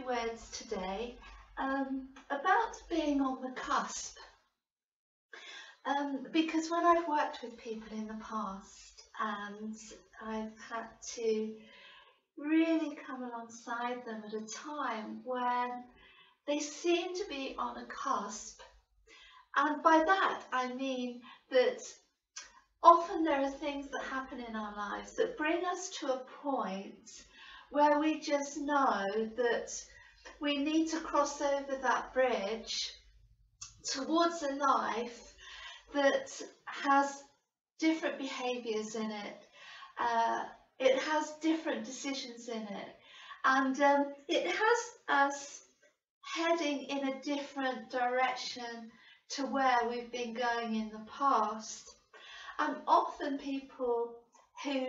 few words today about being on the cusp. Because when I've worked with people in the past and I've had to really come alongside them at a time when they seem to be on a cusp, and by that I mean that often there are things that happen in our lives that bring us to a point where we just know that we need to cross over that bridge towards a life that has different behaviours in it. It has different decisions in it, and it has us heading in a different direction to where we've been going in the past. And often people who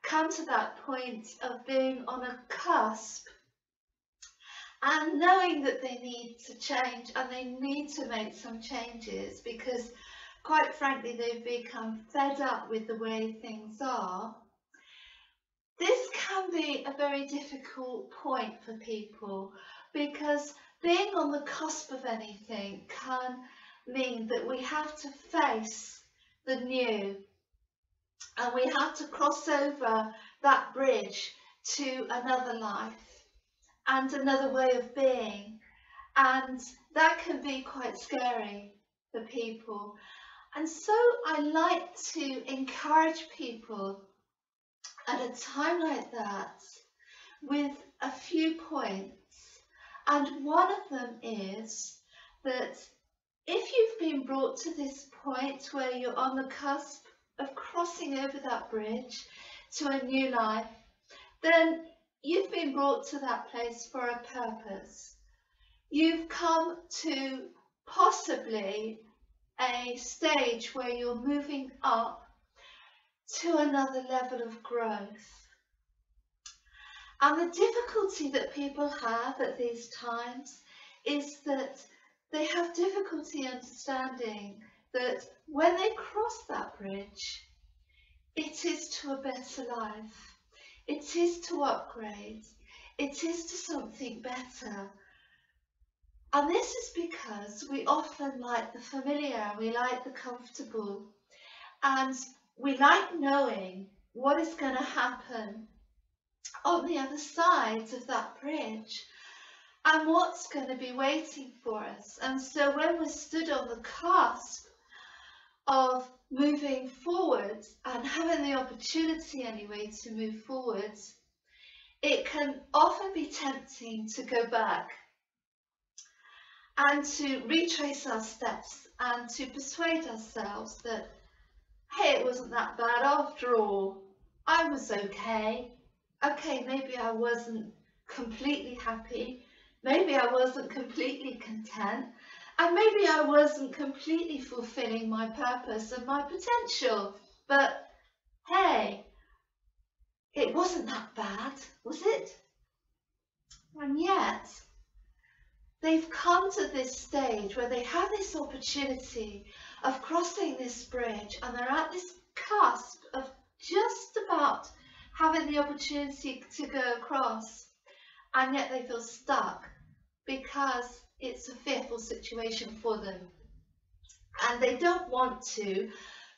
come to that point of being on a cusp and knowing that they need to change and they need to make some changes because quite frankly they've become fed up with the way things are, this can be a very difficult point for people, because being on the cusp of anything can mean that we have to face the new and we have to cross over that bridge to another life and another way of being, and that can be quite scary for people. And so I like to encourage people at a time like that with a few points, and one of them is that if you've been brought to this point where you're on the cusp of crossing over that bridge to a new life, then you've been brought to that place for a purpose. You've come to possibly a stage where you're moving up to another level of growth. And the difficulty that people have at these times is that they have difficulty understanding that when they cross that bridge, it is to a better life, it is to upgrade, it is to something better. And this is because we often like the familiar, we like the comfortable, and we like knowing what is going to happen on the other side of that bridge and what's going to be waiting for us. And so when we're stood on the cusp of moving forward and having the opportunity anyway to move forward, it can often be tempting to go back and to retrace our steps and to persuade ourselves that, hey, it wasn't that bad after all. I was okay. Okay, maybe I wasn't completely happy. Maybe I wasn't completely content. And maybe I wasn't completely fulfilling my purpose and my potential. But hey, it wasn't that bad, was it? And yet, they've come to this stage where they have this opportunity of crossing this bridge, and they're at this cusp of just about having the opportunity to go across, and yet they feel stuck because it's a fearful situation for them, and they don't want to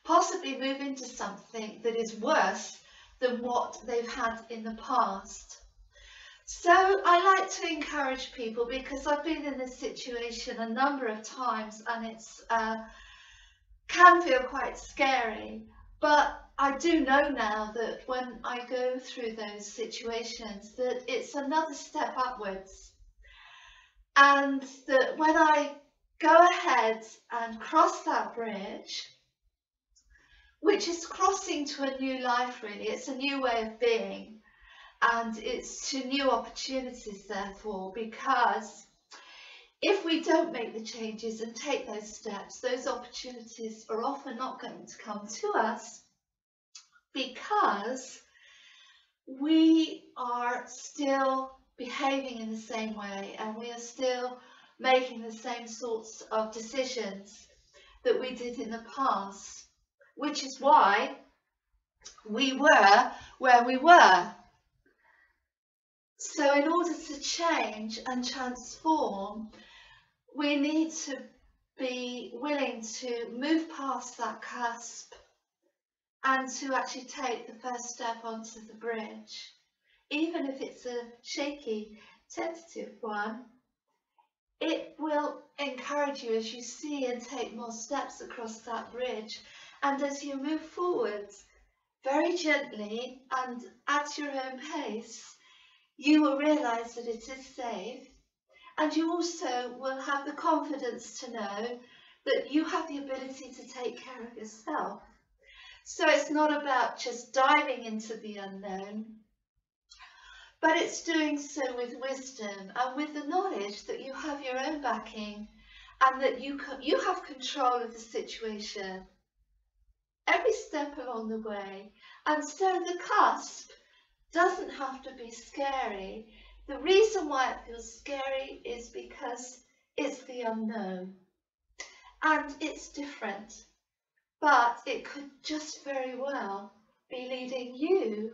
possibly move into something that is worse than what they've had in the past. So I like to encourage people, because I've been in this situation a number of times and it's can feel quite scary, but I do know now that when I go through those situations that it's another step upwards, and that when I go ahead and cross that bridge, which is crossing to a new life really, it's a new way of being, and it's to new opportunities therefore, because if we don't make the changes and take those steps, those opportunities are often not going to come to us, because we are still behaving in the same way and we are still making the same sorts of decisions that we did in the past, which is why we were where we were. So in order to change and transform, we need to be willing to move past that cusp and to actually take the first step onto the bridge. Even if it's a shaky, tentative one, it will encourage you as you see and take more steps across that bridge. And as you move forward, very gently and at your own pace, you will realise that it is safe. And you also will have the confidence to know that you have the ability to take care of yourself. So it's not about just diving into the unknown, but it's doing so with wisdom and with the knowledge that you have your own backing and that you have control of the situation every step along the way. And so the cusp doesn't have to be scary. The reason why it feels scary is because it's the unknown and it's different, but it could just very well be leading you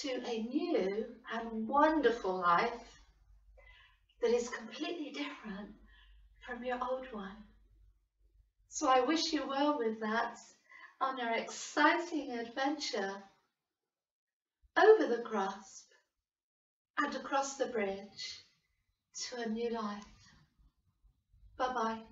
to a new and wonderful life that is completely different from your old one. So I wish you well with that on your exciting adventure over the cusp and across the bridge to a new life. Bye-bye.